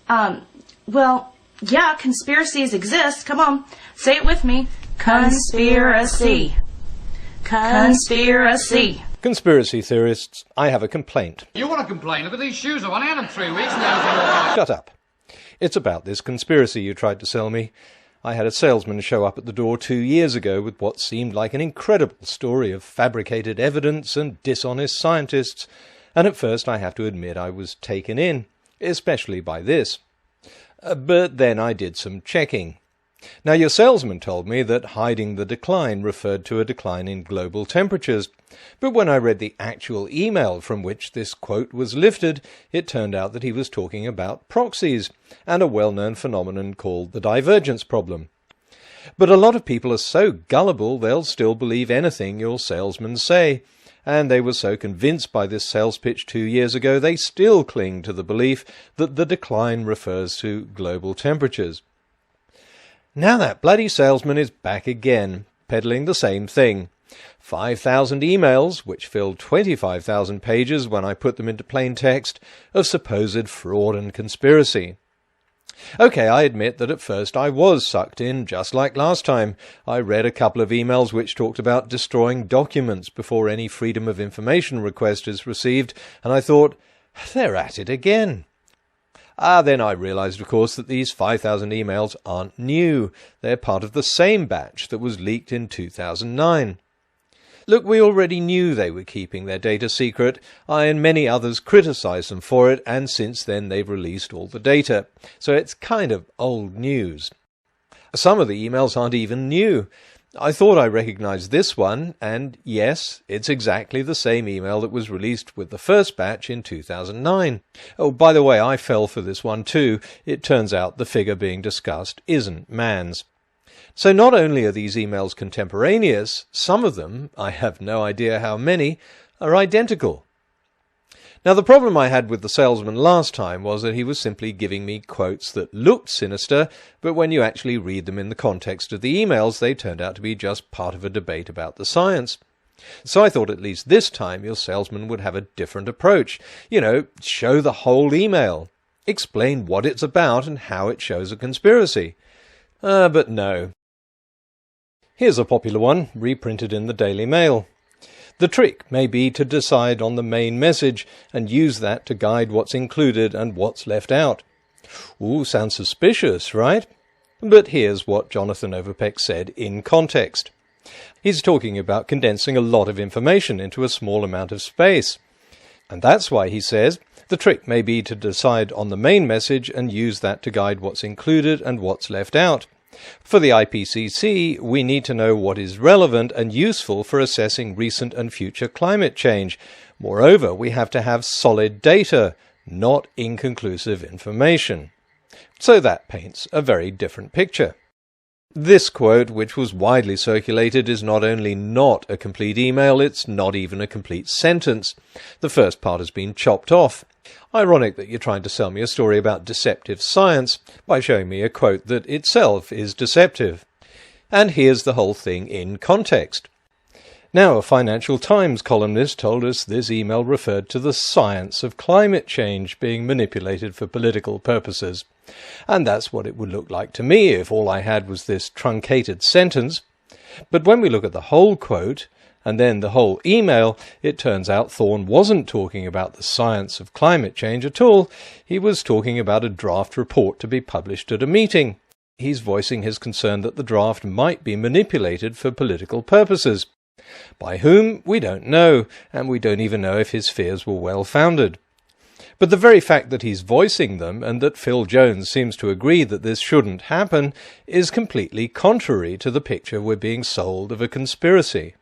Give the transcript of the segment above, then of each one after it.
Well, yeah, conspiracies exist. Come on, say it with me. Conspiracy. Conspiracy. Conspiracy theorists, I have a complaint. You want to complain? Look at these shoes. I've only had them 3 weeks now. Shut up. It's about this conspiracy you tried to sell me. I had a salesman show up at the door 2 years ago with what seemed like an incredible story of fabricated evidence and dishonest scientists, and at first I have to admit I was taken in, especially by this. But then I did some checking. Now, your salesman told me that hiding the decline referred to a decline in global temperatures, but when I read the actual email from which this quote was lifted, it turned out that he was talking about proxies and a well-known phenomenon called the divergence problem. But a lot of people are so gullible they'll still believe anything your salesmen say, and they were so convinced by this sales pitch 2 years ago they still cling to the belief that the decline refers to global temperatures. Now that bloody salesman is back again, peddling the same thing. 5,000 emails, which filled 25,000 pages when I put them into plain text, of supposed fraud and conspiracy. OK, I admit that at first I was sucked in, just like last time. I read a couple of emails which talked about destroying documents before any Freedom of Information request is received, and I thought, they're at it again. Then I realised, of course, that these 5,000 emails aren't new. They're part of the same batch that was leaked in 2009. Look, we already knew they were keeping their data secret. I and many others criticised them for it, and since then they've released all the data. So it's kind of old news. Some of the emails aren't even new. I thought I recognised this one, and yes, it's exactly the same email that was released with the first batch in 2009. Oh, by the way, I fell for this one too. It turns out the figure being discussed isn't Mann's. So not only are these emails contemporaneous, some of them, I have no idea how many, are identical. Now, the problem I had with the salesman last time was that he was simply giving me quotes that looked sinister, but when you actually read them in the context of the emails, they turned out to be just part of a debate about the science. So I thought at least this time your salesman would have a different approach. You know, show the whole email. Explain what it's about and how it shows a conspiracy. But no. Here's a popular one, reprinted in the Daily Mail. The trick may be to decide on the main message and use that to guide what's included and what's left out. Ooh, sounds suspicious, right? But here's what Jonathan Overpeck said in context. He's talking about condensing a lot of information into a small amount of space. And that's why he says, the trick may be to decide on the main message and use that to guide what's included and what's left out. For the IPCC, we need to know what is relevant and useful for assessing recent and future climate change. Moreover, we have to have solid data, not inconclusive information. So that paints a very different picture. This quote, which was widely circulated, is not only not a complete email, it's not even a complete sentence. The first part has been chopped off. Ironic that you're trying to sell me a story about deceptive science by showing me a quote that itself is deceptive. And here's the whole thing in context. Now, a Financial Times columnist told us this email referred to the science of climate change being manipulated for political purposes. And that's what it would look like to me if all I had was this truncated sentence. But when we look at the whole quote, and then the whole email, it turns out Thorne wasn't talking about the science of climate change at all. He was talking about a draft report to be published at a meeting. He's voicing his concern that the draft might be manipulated for political purposes. By whom, we don't know, and we don't even know if his fears were well-founded. But the very fact that he's voicing them, and that Phil Jones seems to agree that this shouldn't happen, is completely contrary to the picture we're being sold of a conspiracy.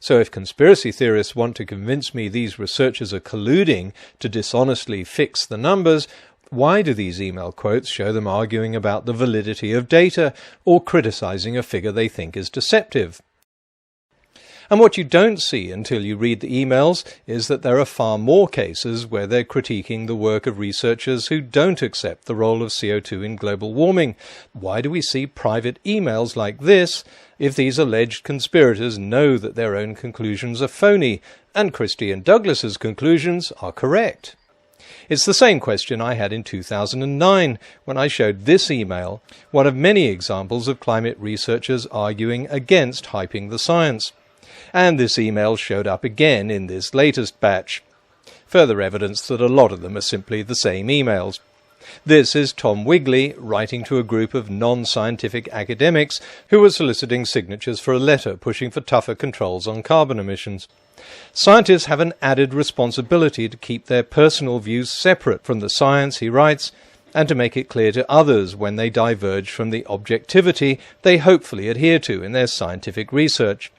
So if conspiracy theorists want to convince me these researchers are colluding to dishonestly fix the numbers, why do these email quotes show them arguing about the validity of data or criticizing a figure they think is deceptive? And what you don't see until you read the emails is that there are far more cases where they're critiquing the work of researchers who don't accept the role of CO2 in global warming. Why do we see private emails like this if these alleged conspirators know that their own conclusions are phony and Christie and Douglas's conclusions are correct? It's the same question I had in 2009 when I showed this email, one of many examples of climate researchers arguing against hyping the science. And this email showed up again in this latest batch. Further evidence that a lot of them are simply the same emails. This is Tom Wigley writing to a group of non-scientific academics who were soliciting signatures for a letter pushing for tougher controls on carbon emissions. Scientists have an added responsibility to keep their personal views separate from the science, he writes, and to make it clear to others when they diverge from the objectivity they hopefully adhere to in their scientific research.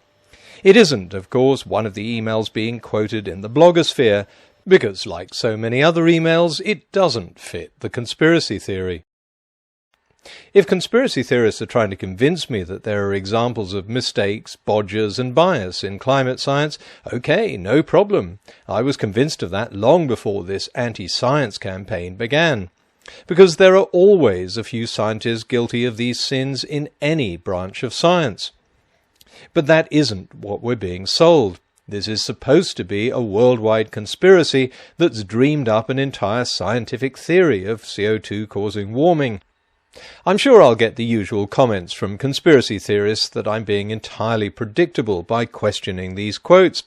It isn't, of course, one of the emails being quoted in the blogosphere, because, like so many other emails, it doesn't fit the conspiracy theory. If conspiracy theorists are trying to convince me that there are examples of mistakes, bodgers and bias in climate science, okay, no problem. I was convinced of that long before this anti-science campaign began. Because there are always a few scientists guilty of these sins in any branch of science. But that isn't what we're being sold. This is supposed to be a worldwide conspiracy that's dreamed up an entire scientific theory of CO2 causing warming. I'm sure I'll get the usual comments from conspiracy theorists that I'm being entirely predictable by questioning these quotes.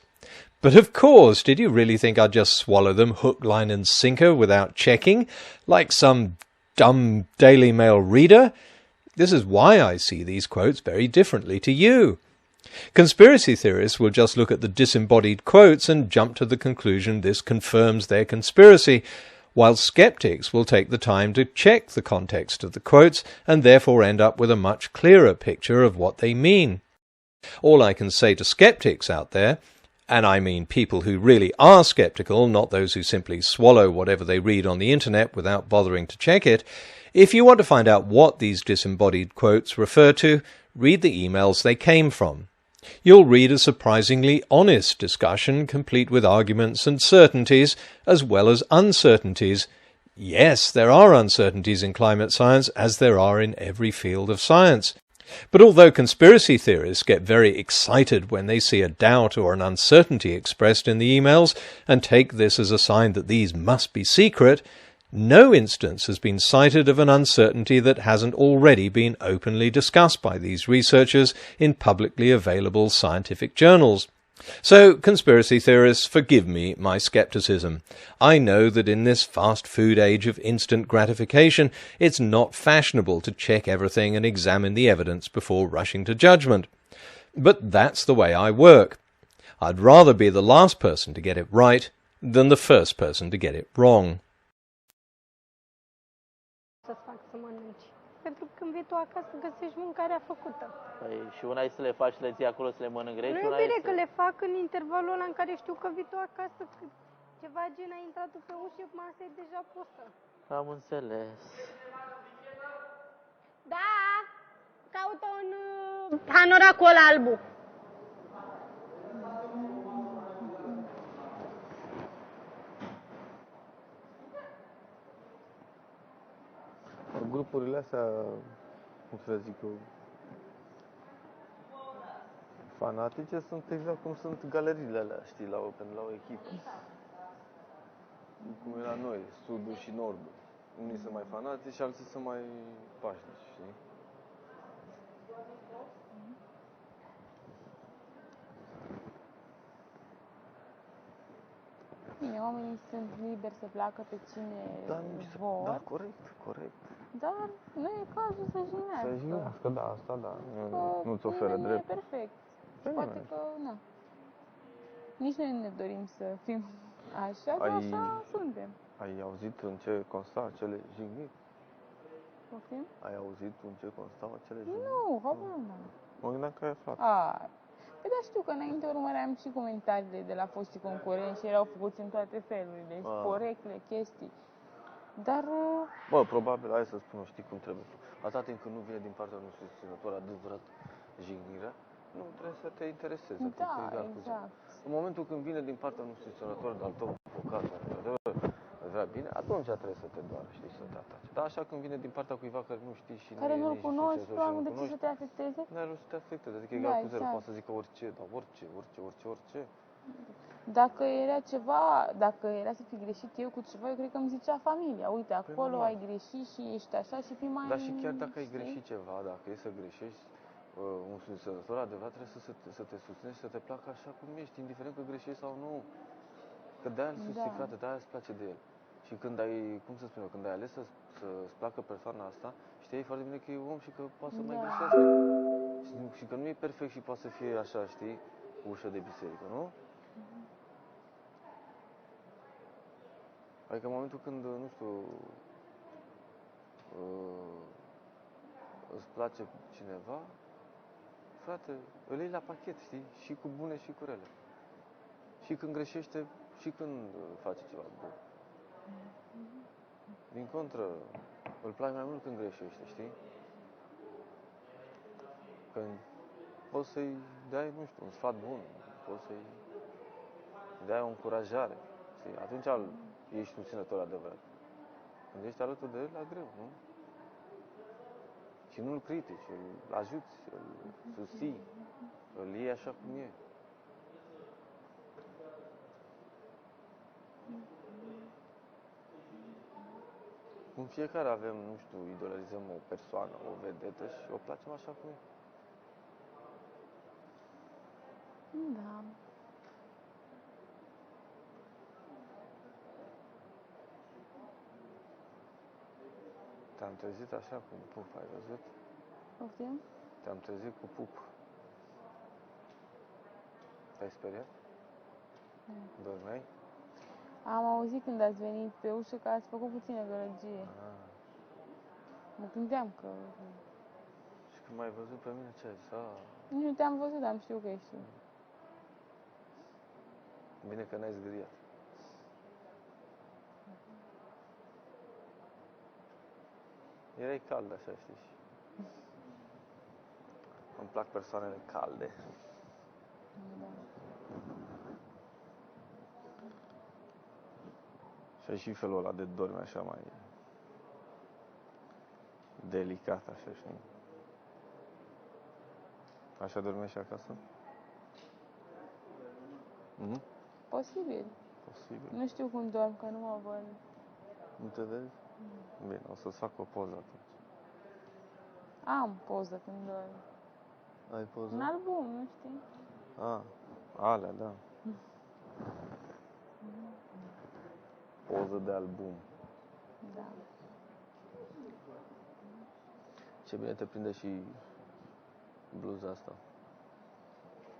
But of course, did you really think I'd just swallow them hook, line and sinker without checking, like some dumb Daily Mail reader? This is why I see these quotes very differently to you. Conspiracy theorists will just look at the disembodied quotes and jump to the conclusion this confirms their conspiracy, while skeptics will take the time to check the context of the quotes and therefore end up with a much clearer picture of what they mean. All I can say to skeptics out there, and I mean people who really are skeptical, not those who simply swallow whatever they read on the internet without bothering to check it, if you want to find out what these disembodied quotes refer to, read the emails they came from. You'll read a surprisingly honest discussion, complete with arguments and certainties, as well as uncertainties. Yes, there are uncertainties in climate science, as there are in every field of science. But although conspiracy theorists get very excited when they see a doubt or an uncertainty expressed in the emails, and take this as a sign that these must be secret, no instance has been cited of an uncertainty that hasn't already been openly discussed by these researchers in publicly available scientific journals. So, conspiracy theorists, forgive me my skepticism. I know that in this fast food age of instant gratification, it's not fashionable to check everything and examine the evidence before rushing to judgment. But that's the way I work. I'd rather be the last person to get it right than the first person to get it wrong. Să-ți fac să mănânci. Pentru că când vii tu acasă găsești mâncarea făcută. Păi și una e să le faci și le ții acolo să le mănânc reci, Nu una iubire e că să... le fac în intervalul ăla în care știu că vii tu acasă, că ceva gen ai intrat tu pe ușă, masa e deja pusă. Am înțeles. Da! Caută un hanoracul ăla albu. Grupurile astea, cum să zic eu, fanatice, sunt exact cum sunt galeriile alea, știi, la o echipă. Cum e la noi, sudul și nordul. Unii sunt mai fanatici și alții sunt mai pașnici, știi? Bine, oamenii sunt liberi să placă pe cine vor, Da, corect. dar nu e cazul să jignească. Să jignească, da, asta da. Că Nu-ți oferă nimeni drept. Nu e perfect. Păi, Poate că, na. Nici noi nu ne dorim să fim așa, dar așa suntem. Ai auzit în ce constau acele jigniri? Poftim? Ai auzit în ce constau acele jigniri? Nu, habar n-am. Mă gândeam că ai aflat. Păi da, știu că înainte urmăream și comentariile de la foștii concurenți și erau făcuți în toate felurile, și porecle, chestii. Dar... Bă, probabil, hai să spun, știi cum trebuie. Atâta timp când nu vine din partea unui susținător adevărat jignirea, nu trebuie să te intereseze. Da, exact. În momentul când vine din partea unui susținător de-al tău, avocat, vrea bine, atunci trebuie să te doară, știi, să te ataci. Dar așa când vine din partea cuiva care nu știi și care nu-l nici cunoști, susținător probabil și de nu ce să te afecteze? Nu are rost să te afecteze, adică egal cu zero, poate să zică orice, dar orice. Dacă era ceva, dacă era să fi greșit eu cu ceva, eu cred că îmi zicea familia. Uite, acolo normal. ai greșit și ești așa și fii mai... Dar și chiar dacă ai știi? greșit ceva, dacă e să greșești, un susținător adevărat trebuie să te susține și să te placă așa cum ești, indiferent că greșești sau nu. Că de-aia îl susții, Da. frate, de-aia îți place de el. Și când ai, cum să spun eu, când ai ales să-ți placă persoana asta, știi foarte bine că e om și că poate să mai Da. greșească. Și că nu e perfect și poate să fie așa, știi, ușă de biserică, nu? Adică în momentul când, nu știu, îți place cineva, frate, îl iei la pachet, știi? Și cu bune și cu rele. Și când greșește, și când face ceva bun. Din contră, îl place mai mult când greșește, știi? Când poți să-i dai, nu știu, un sfat bun, poți să-i dai o încurajare, știi? Atunci ești susținător adevărat. Când ești alături de el, la greu, nu? Și nu-l critici, îl ajuți, îl susții, îl iei așa cum e. Cum fiecare avem, nu știu, idolizăm o persoană, o vedetă și o placem așa cum e. Da. Te-am trezit așa cu un pup, ai văzut? Poftim? Te-am trezit cu pup. Te-ai speriat? Dormeai? Am auzit când ați venit pe ușă că ați făcut puțină gălăgie. Ah. Mă gândeam că... Și când m-ai văzut pe mine, ce ai zis? Ah, Nu te-am văzut, am știut că ești tu. bine că n-ai zgâriat. Erai cald așa, știi? Și îmi plac persoanele calde. Da. Și ai și felul ăla de dormi așa mai delicat, așa, știi? Așa dormeai și acasă? Mhm. Posibil. Posibil. Nu știu cum dorm, că nu mă văd. Nu te vezi? Bine, o să-ți fac o poză atunci. Am poză când dorm. Ai poză? Un album, nu știi? Ah, alea, da. Poză de album. Da. Ce bine te prinde și bluza asta.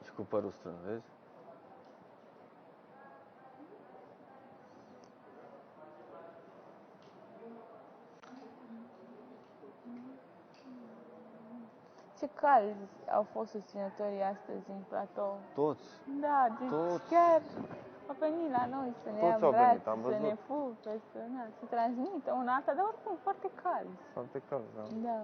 Și cu părul strâns, vezi? Ce calzi au fost susținătorii astăzi în platou. Toți. Da, deci Toți. chiar a venit la noi să ne ia Toți în au venit, braț, am să ne văzut. pupe, să transmită una alta, dar oricum foarte calzi. Foarte cald, da. Da.